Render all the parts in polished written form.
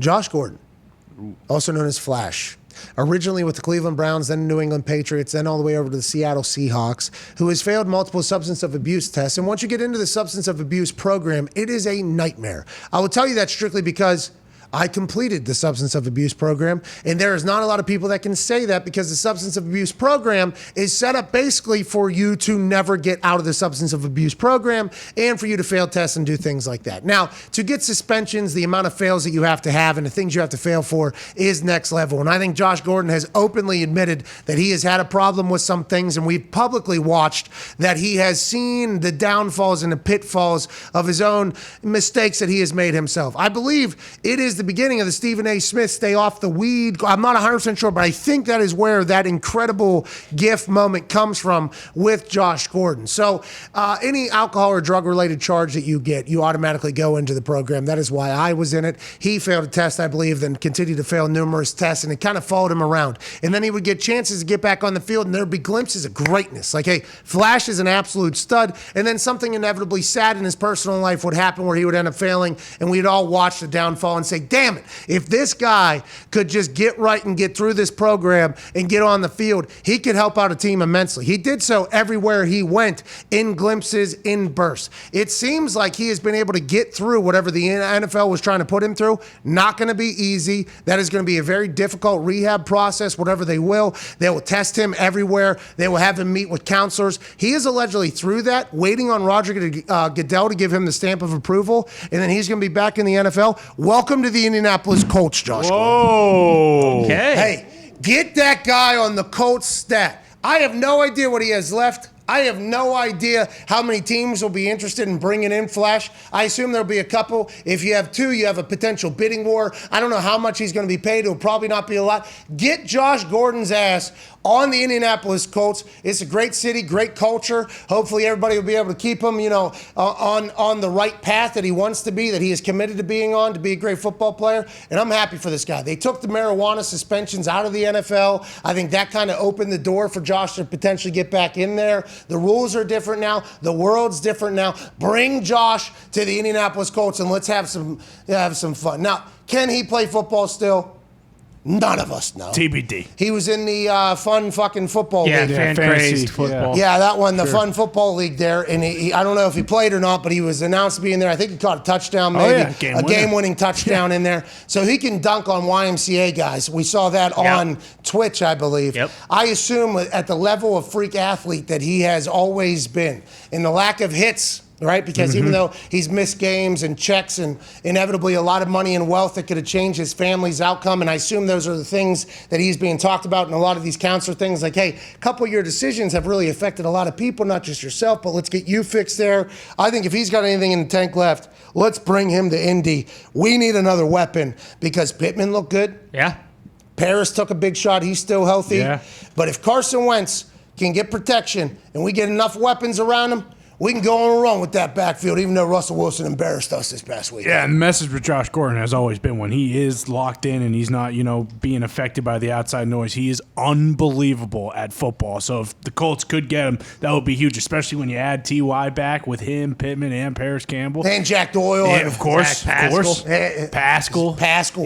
Josh Gordon, also known as Flash, originally with the Cleveland Browns, then New England Patriots, then all the way over to the Seattle Seahawks, who has failed multiple substance of abuse tests. And once you get into the substance of abuse program, it is a nightmare. I will tell you that strictly because I completed the substance of abuse program, and there is not a lot of people that can say that because the substance of abuse program is set up basically for you to never get out of the substance of abuse program and for you to fail tests and do things like that. Now, to get suspensions, the amount of fails that you have to have and the things you have to fail for is next level. And I think Josh Gordon has openly admitted that he has had a problem with some things, and we've publicly watched that he has seen the downfalls and the pitfalls of his own mistakes that he has made himself. I believe it is the beginning of the Stephen A. Smith stay off the weed. I'm not 100% sure, but I think that is where that incredible gift moment comes from with Josh Gordon. So any alcohol or drug-related charge that you get, you automatically go into the program. That is why I was in it. He failed a test, I believe, then continued to fail numerous tests, and it kind of followed him around. And then he would get chances to get back on the field, and there would be glimpses of greatness. Like, hey, Flash is an absolute stud, and then something inevitably sad in his personal life would happen where he would end up failing, and we'd all watch the downfall and say, damn it, if this guy could just get right and get through this program and get on the field, he could help out a team immensely. He did so everywhere he went, in glimpses, in bursts. It seems like he has been able to get through whatever the NFL was trying to put him through. Not going to be easy. That is going to be a very difficult rehab process, whatever they will. They will test him everywhere. They will have him meet with counselors. He is allegedly through that, waiting on Roger Goodell to give him the stamp of approval, and then he's going to be back in the NFL. Welcome to the Indianapolis Colts, Josh Gordon. Whoa. Okay. Hey, get that guy on the Colts stat. I have no idea what he has left. I have no idea how many teams will be interested in bringing in Flash. I assume there'll be a couple. If you have two, you have a potential bidding war. I don't know how much he's going to be paid. It'll probably not be a lot. Get Josh Gordon's ass on the Indianapolis Colts. It's a great city, great culture. Hopefully everybody will be able to keep him, on the right path that he wants to be, that he is committed to being on, to be a great football player. And I'm happy for this guy. They took the marijuana suspensions out of the NFL. I think that kind of opened the door for Josh to potentially get back in there. The rules are different now. The world's different now. Bring Josh to the Indianapolis Colts and let's have some fun. Now, can he play football still? None of us know. TBD. He was in the fun fucking football league. Yeah, fantasy football. Yeah, that one, the fun football league there. And he, I don't know if he played or not, but he was announced to be in there. I think he caught a touchdown, maybe. A game-winning touchdown in there. So he can dunk on YMCA guys. We saw that on Twitch, I believe. Yep. I assume at the level of freak athlete that he has always been. And the lack of hits, right? Because even though he's missed games and checks and inevitably a lot of money and wealth that could have changed his family's outcome, and I assume those are the things that he's being talked about in a lot of these counselor things, like, hey, a couple of your decisions have really affected a lot of people, not just yourself, but let's get you fixed there. I think if he's got anything in the tank left, let's bring him to Indy. We need another weapon because Pittman looked good. Yeah. Paris took a big shot. He's still healthy. Yeah. But if Carson Wentz can get protection and we get enough weapons around him, we can go on a run with that backfield, even though Russell Wilson embarrassed us this past week. Yeah, and the message with Josh Gordon has always been when he is locked in and he's not, being affected by the outside noise, he is unbelievable at football. So if the Colts could get him, that would be huge, especially when you add T.Y. back with him, Pittman, and Paris Campbell. And Jack Doyle. And of course. Pascal.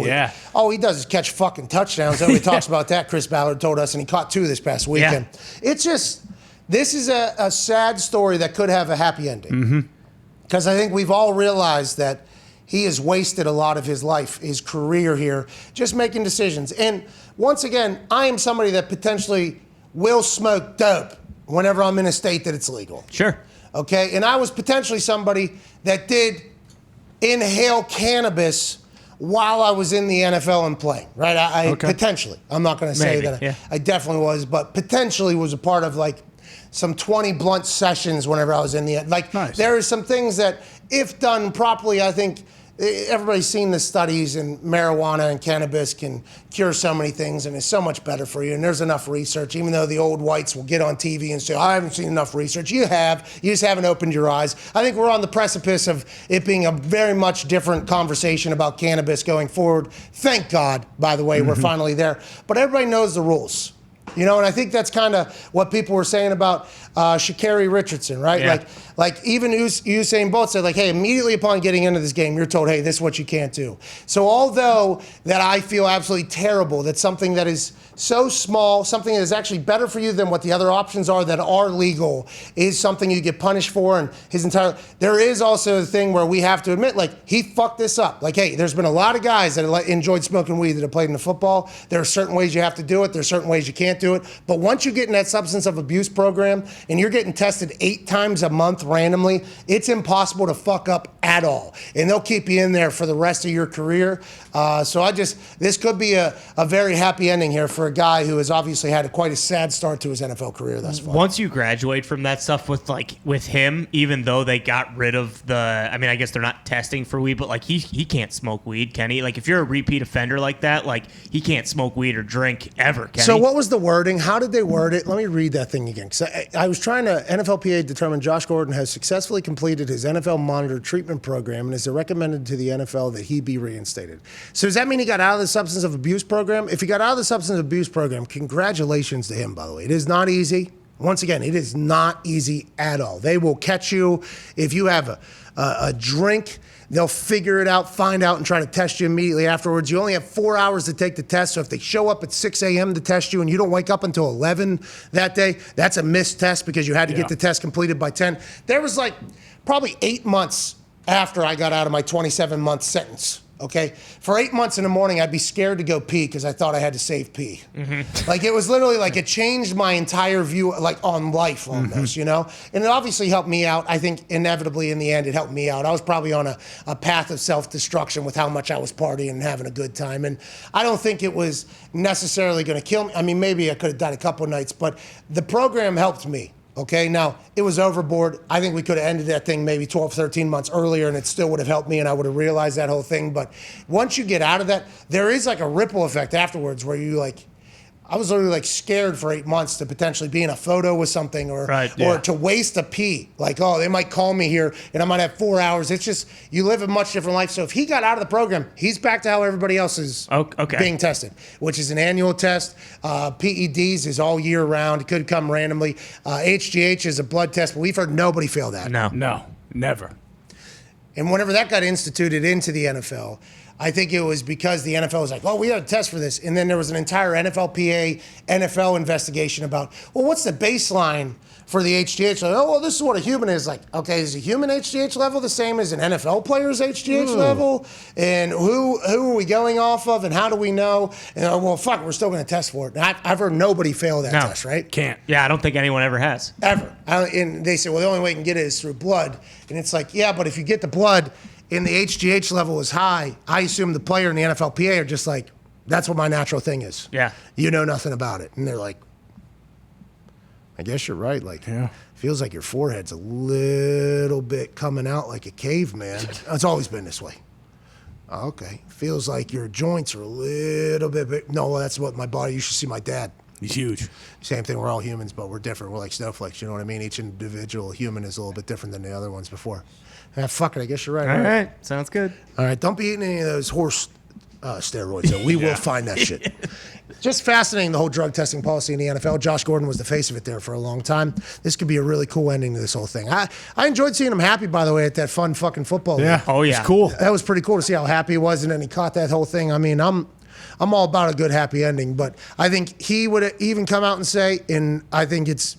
Yeah. All he does is catch fucking touchdowns. Everybody talks about that, Chris Ballard told us, and he caught 2 this past weekend. Yeah. It's just... This is a sad story that could have a happy ending. Because I think we've all realized that he has wasted a lot of his life, his career here, just making decisions. And once again, I am somebody that potentially will smoke dope whenever I'm in a state that it's legal. Sure. Okay? And I was potentially somebody that did inhale cannabis while I was in the NFL and playing, right? I potentially. I'm not going to say that I definitely was, but potentially was a part of some 20 blunt sessions whenever I was in the nice. There are some things that, if done properly, I think everybody's seen the studies, and marijuana and cannabis can cure so many things, and it's so much better for you. And there's enough research, even though the old whites will get on TV and say, I haven't seen enough research. You just haven't opened your eyes. I think we're on the precipice of it being a very much different conversation about cannabis going forward. Thank God, by the way, we're finally there. But everybody knows the rules. You know, and I think that's kind of what people were saying about Sha'Carri Richardson, right? Yeah. Like even Usain Bolt said, like, hey, immediately upon getting into this game, you're told, hey, this is what you can't do. So although that I feel absolutely terrible that something that is so small, something that is actually better for you than what the other options are that are legal, is something you get punished for, and there is also the thing where we have to admit, like, he fucked this up. Like, hey, there's been a lot of guys that enjoyed smoking weed that have played in the football. There are certain ways you have to do it. There's certain ways you can't do it. But once you get in that substance of abuse program and you're getting tested 8 times a month randomly, it's impossible to fuck up at all. And they'll keep you in there for the rest of your career. So this could be a very happy ending here for a guy who has obviously had quite a sad start to his NFL career thus far. Once you graduate from that stuff with him, even though they got rid of I mean, I guess they're not testing for weed, but like he can't smoke weed, can he? Like if you're a repeat offender like that, like he can't smoke weed or drink ever, can he? So what was the wording? How did they word it? Let me read that thing again. So I was trying to, NFLPA determined Josh Gordon has successfully completed his NFL monitor treatment program and is recommended to the NFL that he be reinstated. So does that mean he got out of the substance of abuse program? If he got out of the substance of abuse program, congratulations to him, by the way. It is not easy. Once again, it is not easy at all. They will catch you if you have a drink. They'll figure it out, find out, and try to test you immediately afterwards. You only have 4 hours to take the test, so if they show up at 6 a.m. to test you and you don't wake up until 11 that day, that's a missed test because you had to get the test completed by 10. There was like probably 8 months after I got out of my 27-month sentence. Okay, for 8 months in the morning, I'd be scared to go pee because I thought I had to save pee. Mm-hmm. Like it was literally like it changed my entire view, like on life almost, you know. And it obviously helped me out. I think inevitably in the end, it helped me out. I was probably on a path of self-destruction with how much I was partying and having a good time. And I don't think it was necessarily going to kill me. I mean, maybe I could have died a couple nights, but the program helped me. Okay, now, it was overboard. I think we could have ended that thing maybe 12, 13 months earlier, and it still would have helped me, and I would have realized that whole thing. But once you get out of that, there is like a ripple effect afterwards where you like, I was literally like scared for 8 months to potentially be in a photo with something or to waste a pee. Like, oh, they might call me here and I might have 4 hours. It's just, you live a much different life. So if he got out of the program, he's back to how everybody else is being tested, which is an annual test. PEDs is all year round. It could come randomly. HGH is a blood test, but we've heard nobody fail that. No, never. And whenever that got instituted into the NFL, I think it was because the NFL was like, oh, we got a test for this. And then there was an entire NFLPA, NFL investigation about, well, what's the baseline for the HGH? Like, oh, well, this is what a human is. Like, okay, is a human HGH level the same as an NFL player's HGH level? And who are we going off of? And how do we know? And well, fuck, we're still going to test for it. And I've heard nobody fail that test, right? Can't. Yeah, I don't think anyone ever has. Ever. And they say, well, the only way you can get it is through blood. And it's like, yeah, but if you get the blood and the HGH level is high, I assume the player and the NFLPA are just like, that's what my natural thing is. Yeah. You know nothing about it. And they're like, I guess you're right. Like, feels like your forehead's a little bit coming out like a caveman. It's always been this way. Okay. Feels like your joints are a little bit big. No, that's what my body, you should see my dad. He's huge. Same thing. We're all humans, but we're different. We're like snowflakes. You know what I mean? Each individual human is a little bit different than the other ones before. Fuck it. I guess you're right. All right. Sounds good. All right. Don't be eating any of those horse steroids, though. We will find that shit. Just fascinating, the whole drug testing policy in the NFL. Josh Gordon was the face of it there for a long time. This could be a really cool ending to this whole thing. I enjoyed seeing him happy, by the way, at that fun fucking football league. Oh, yeah. It's cool. That was pretty cool to see how happy he was, and then he caught that whole thing. I mean, I'm all about a good happy ending, but I think he would even come out and say, and I think it's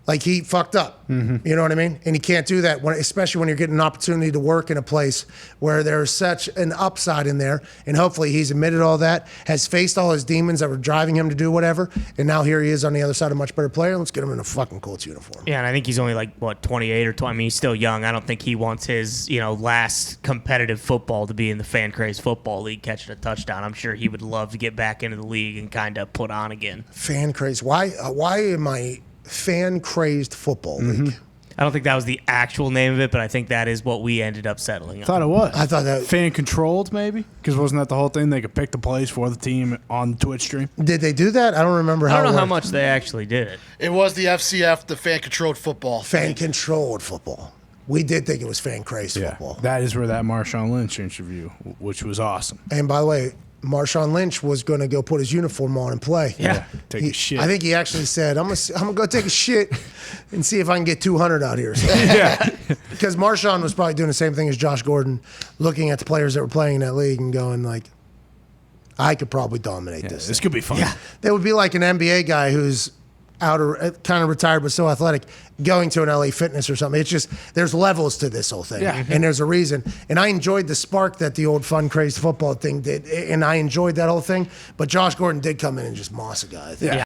like he fucked up. Mm-hmm. You know what I mean? And you can't do that, especially when you're getting an opportunity to work in a place where there's such an upside in there. And hopefully he's admitted all that, has faced all his demons that were driving him to do whatever. And now here he is on the other side, a much better player. Let's get him in a fucking Colts uniform. Yeah, and I think he's only like, 28 or 20. I mean, he's still young. I don't think he wants his, last competitive football to be in the Fan Crazed Football League catching a touchdown. I'm sure he would love to get back into the league and kind of put on again. Fan Crazed. Why am I Fan Crazed Football League? I don't think that was the actual name of it, but I think that is what we ended up settling on. I thought it was. I thought that fan controlled, maybe, because wasn't that the whole thing? They could pick the plays for the team on the Twitch stream. Did they do that? I don't remember how. I don't know it how worked. much they actually did it. It was the FCF, the fan controlled football. Fan controlled football. We did think it was fan crazed football. That is where that Marshawn Lynch interview, which was awesome. And by the way, Marshawn Lynch was going to go put his uniform on and play. Yeah. Take a shit. I think he actually said, I'm gonna go take a shit and see if I can get 200 out here. Yeah. Because Marshawn was probably doing the same thing as Josh Gordon, looking at the players that were playing in that league and going like, I could probably dominate this. This could be fun. Yeah. That would be like an NBA guy who's out or kind of retired but still athletic going to an LA Fitness or something. It's just there's levels to this whole thing. Yeah. And there's a reason. And I enjoyed the spark that the old fun crazed football thing did. And I enjoyed that whole thing. But Josh Gordon did come in and just moss a guy. I think. Yeah.